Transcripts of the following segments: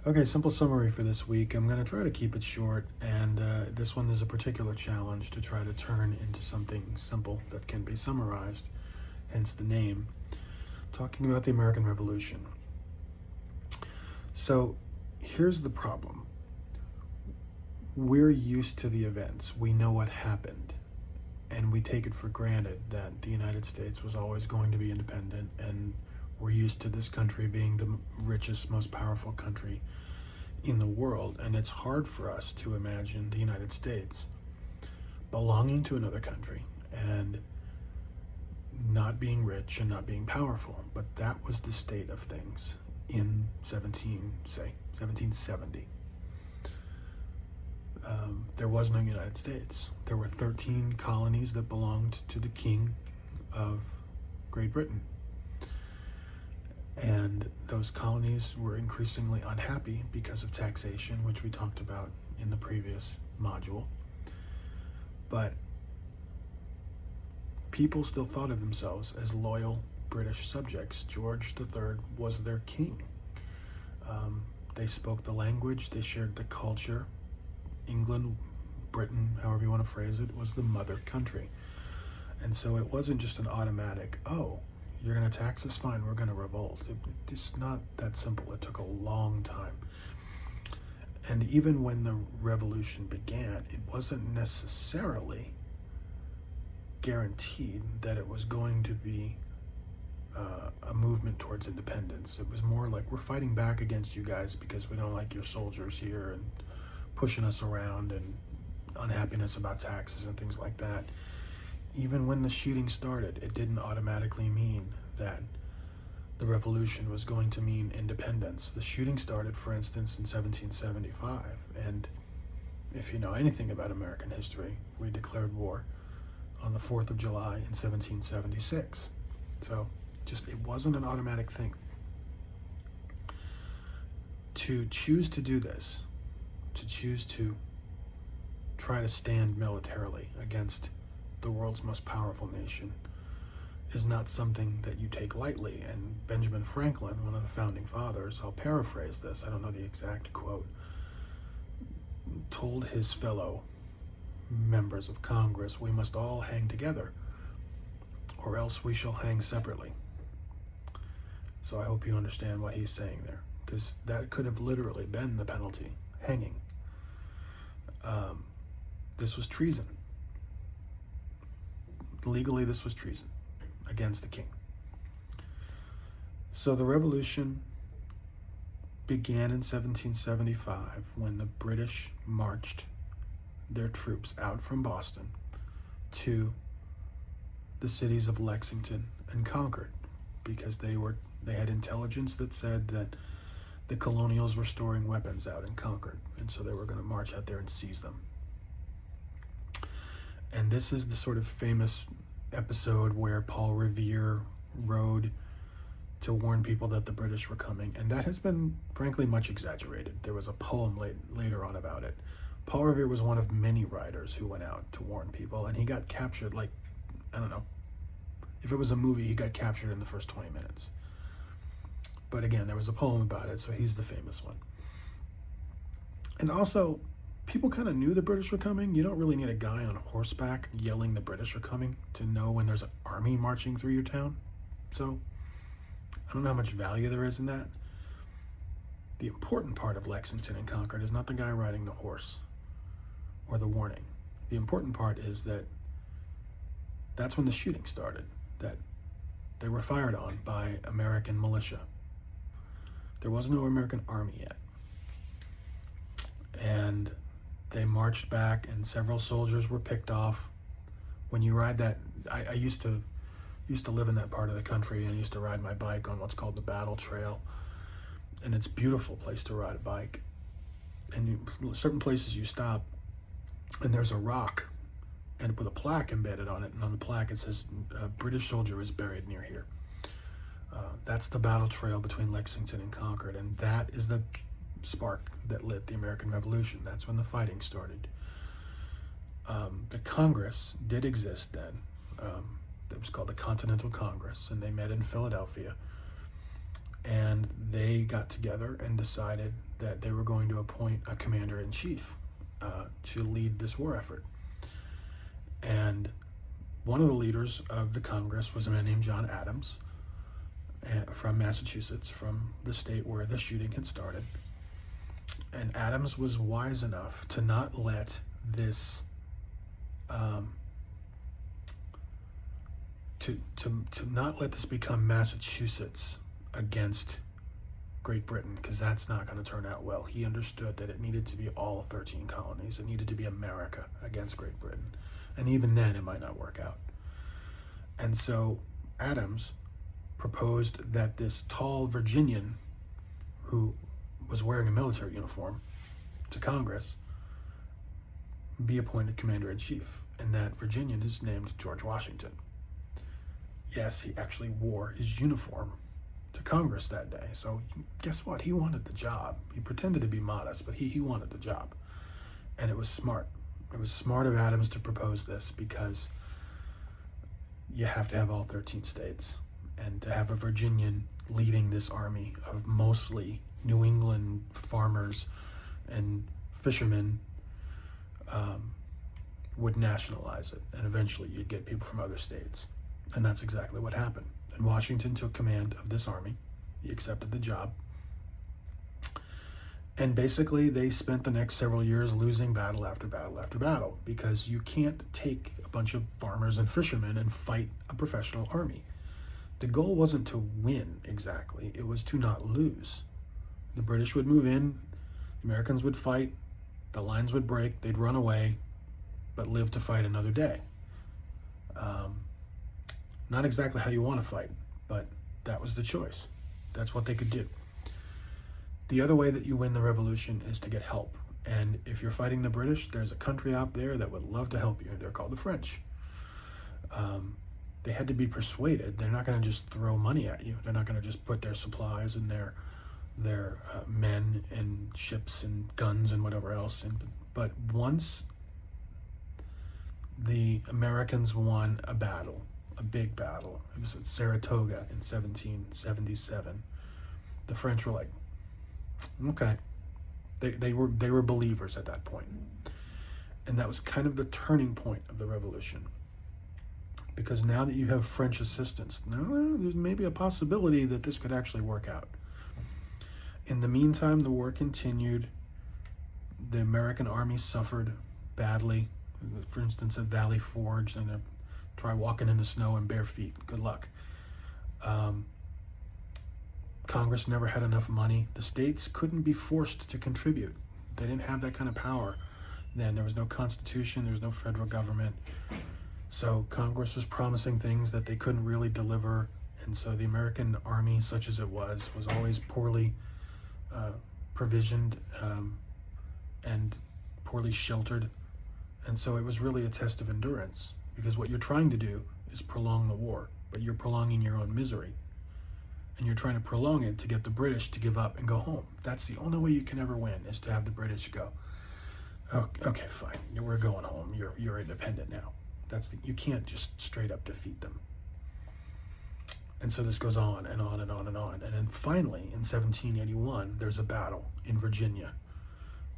Okay, simple summary for this week. I'm going to try to keep it short, and this one is a particular challenge to try to turn into something simple that can be summarized, hence the name. Talking about the American Revolution. So, here's the problem. We're used to the events. We know what happened, and we take it for granted that the United States was always going to be independent, and we're used to this country being the richest, most powerful country in the world, and it's hard for us to imagine the United States belonging to another country and not being rich and not being powerful. But that was the state of things in 1770. There was no United States. There were 13 colonies that belonged to the King of Great Britain. And those colonies were increasingly unhappy because of taxation, which we talked about in the previous module. But people still thought of themselves as loyal British subjects. George III was their king. They spoke the language, they shared the culture. England, Britain, however you want to phrase it, was the mother country. And so it wasn't just an automatic, oh, you're going to tax us? Fine, we're going to revolt. It's not that simple. It took a long time. And even when the revolution began, it wasn't necessarily guaranteed that it was going to be a movement towards independence. It was more like, we're fighting back against you guys because we don't like your soldiers here and pushing us around, and unhappiness about taxes and things like that. Even when the shooting started, it didn't automatically mean that the revolution was going to mean independence. The shooting started, for instance, in 1775, and if you know anything about American history, we declared war on the 4th of July in 1776. So it wasn't an automatic thing. To choose to do this, to choose to try to stand militarily against the world's most powerful nation, is not something that you take lightly. And Benjamin Franklin, one of the founding fathers, I'll paraphrase this, I don't know the exact quote, told his fellow members of Congress, we must all hang together or else we shall hang separately. So I hope you understand what he's saying there, because that could have literally been the penalty, hanging. This was treason. Legally, this was treason against the king. So the revolution began in 1775 when the British marched their troops out from Boston to the cities of Lexington and Concord, because they had intelligence that said that the colonials were storing weapons out in Concord, and so they were going to march out there and seize them. And this is the sort of famous episode where Paul Revere rode to warn people that the British were coming, and that has been, frankly, much exaggerated. There was a poem later on about it. Paul Revere was one of many riders who went out to warn people, and he got captured, like, I don't know, if it was a movie, he got captured in the first 20 minutes. But again, there was a poem about it, so he's the famous one. And also, people kind of knew the British were coming. You don't really need a guy on horseback yelling the British are coming to know when there's an army marching through your town. So I don't know how much value there is in that. The important part of Lexington and Concord is not the guy riding the horse or the warning. The important part is that that's when the shooting started, that they were fired on by American militia. There was no American army yet. And they marched back, and several soldiers were picked off. When you ride that, I used to live in that part of the country, and I used to ride my bike on what's called the Battle Trail. And it's a beautiful place to ride a bike. And certain places you stop, and there's a rock, and with a plaque embedded on it, and on the plaque it says, a British soldier is buried near here. That's the battle trail between Lexington and Concord, and that is the spark that lit the American Revolution. That's when the fighting started. The Congress did exist then. It was called the Continental Congress, and they met in Philadelphia. And they got together and decided that they were going to appoint a commander-in-chief to lead this war effort. And one of the leaders of the Congress was a man named John Adams from Massachusetts, from the state where the shooting had started. And Adams was wise enough to not let this to not let this become Massachusetts against Great Britain, because that's not going to turn out well. He understood that it needed to be all 13 colonies. It needed to be America against Great Britain. And even then, it might not work out. And so Adams proposed that this tall Virginian, who was wearing a military uniform, to Congress, be appointed commander-in-chief. And that Virginian is named George Washington. Yes, he actually wore his uniform to Congress that day. So guess what? He wanted the job. He pretended to be modest, but he wanted the job. And it was smart. It was smart of Adams to propose this, because you have to have all 13 states. And to have a Virginian leading this army of mostly New England farmers and fishermen would nationalize it. And eventually you'd get people from other states. And that's exactly what happened. And Washington took command of this army. He accepted the job. And basically they spent the next several years losing battle after battle after battle, because you can't take a bunch of farmers and fishermen and fight a professional army. The goal wasn't to win exactly, it was to not lose. The British would move in, the Americans would fight, the lines would break, they'd run away, but live to fight another day. Not exactly how you want to fight, but that was the choice. That's what they could do. The other way that you win the revolution is to get help. And if you're fighting the British, there's a country out there that would love to help you. They're called the French. They had to be persuaded. They're not going to just throw money at you. They're not going to just put their supplies and their men and ships and guns and whatever else. But once the Americans won a battle, a big battle, it was at Saratoga in 1777, the French were like, okay. They were believers at that point. And that was kind of the turning point of the revolution. Because now that you have French assistance, now there's maybe a possibility that this could actually work out. In the meantime, the war continued. The American army suffered badly. For instance, at Valley Forge, and try walking in the snow in bare feet. Good luck. Congress never had enough money. The states couldn't be forced to contribute. They didn't have that kind of power then. There was no constitution, there was no federal government. So Congress was promising things that they couldn't really deliver. And so the American army, such as it was always poorly provisioned and poorly sheltered. And so it was really a test of endurance, because what you're trying to do is prolong the war, but you're prolonging your own misery. And you're trying to prolong it to get the British to give up and go home. That's the only way you can ever win, is to have the British go, okay, fine, we're going home. You're independent now. You can't just straight up defeat them. And so this goes on and on and on and on. And then finally, in 1781, there's a battle in Virginia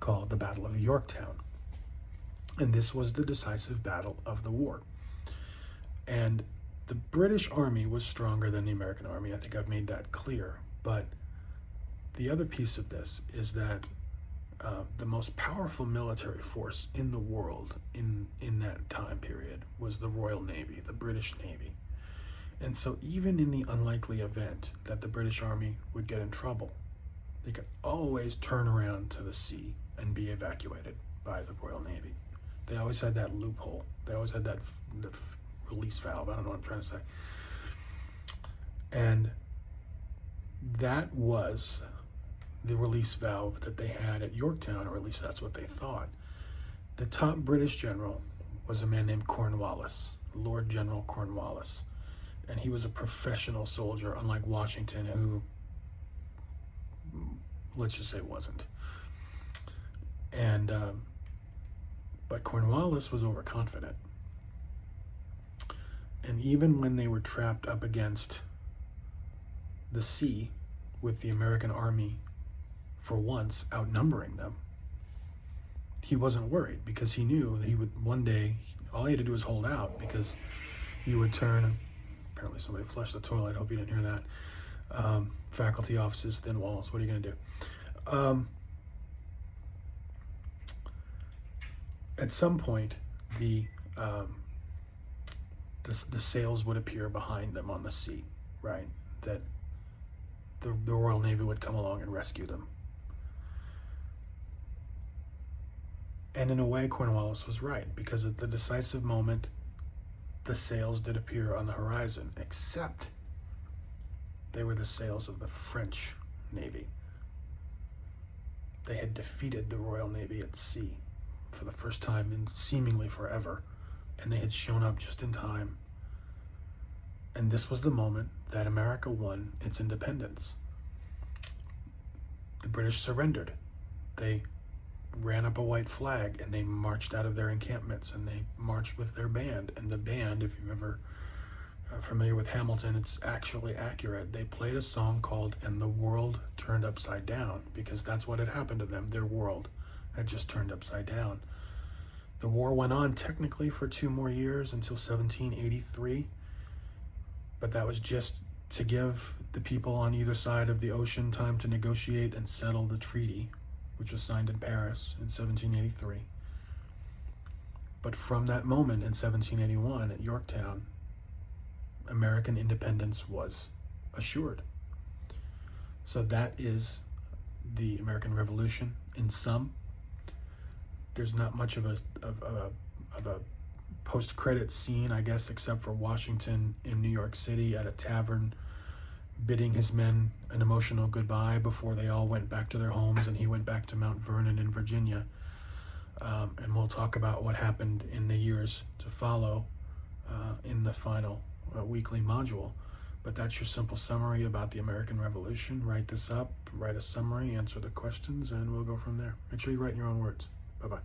called the Battle of Yorktown. And this was the decisive battle of the war. And the British army was stronger than the American army. I think I've made that clear. But the other piece of this is that the most powerful military force in the world in that time period was the Royal Navy, the British Navy. And so even in the unlikely event that the British army would get in trouble, they could always turn around to the sea and be evacuated by the Royal Navy. They always had that loophole. They always had that the release valve. I don't know what I'm trying to say. And that was the release valve that they had at Yorktown, or at least that's what they thought. The top British general was a man named Cornwallis, Lord General Cornwallis. And he was a professional soldier, unlike Washington, who, let's just say, wasn't. And but Cornwallis was overconfident. And even when they were trapped up against the sea, with the American army for once outnumbering them, he wasn't worried because he knew that he would one day, all he had to do was hold out, because you would turn, apparently somebody flushed the toilet, I hope you didn't hear that. Faculty offices, thin walls, what are you going to do? At some point, the sails would appear behind them on the sea, right? That the Royal Navy would come along and rescue them. And in a way, Cornwallis was right, because at the decisive moment, the sails did appear on the horizon, except they were the sails of the French Navy. They had defeated the Royal Navy at sea for the first time in seemingly forever, and they had shown up just in time. And this was the moment that America won its independence. The British surrendered. They ran up a white flag and they marched out of their encampments, and they marched with their band. And the band, if you've ever familiar with Hamilton, it's actually accurate. They played a song called "And the World Turned Upside Down," because that's what had happened to them. Their world had just turned upside down. The war went on technically for 2 more years until 1783, but that was just to give the people on either side of the ocean time to negotiate and settle the treaty, which was signed in Paris in 1783. But from that moment in 1781 at Yorktown, American independence was assured. So that is the American Revolution in sum. There's not much of a post-credit scene, I guess, except for Washington in New York City at a tavern bidding his men an emotional goodbye before they all went back to their homes, and he went back to Mount Vernon in Virginia. And we'll talk about what happened in the years to follow in the final weekly module. But that's your simple summary about the American Revolution. Write this up, write a summary, answer the questions, and we'll go from there. Make sure you write in your own words. Bye-bye.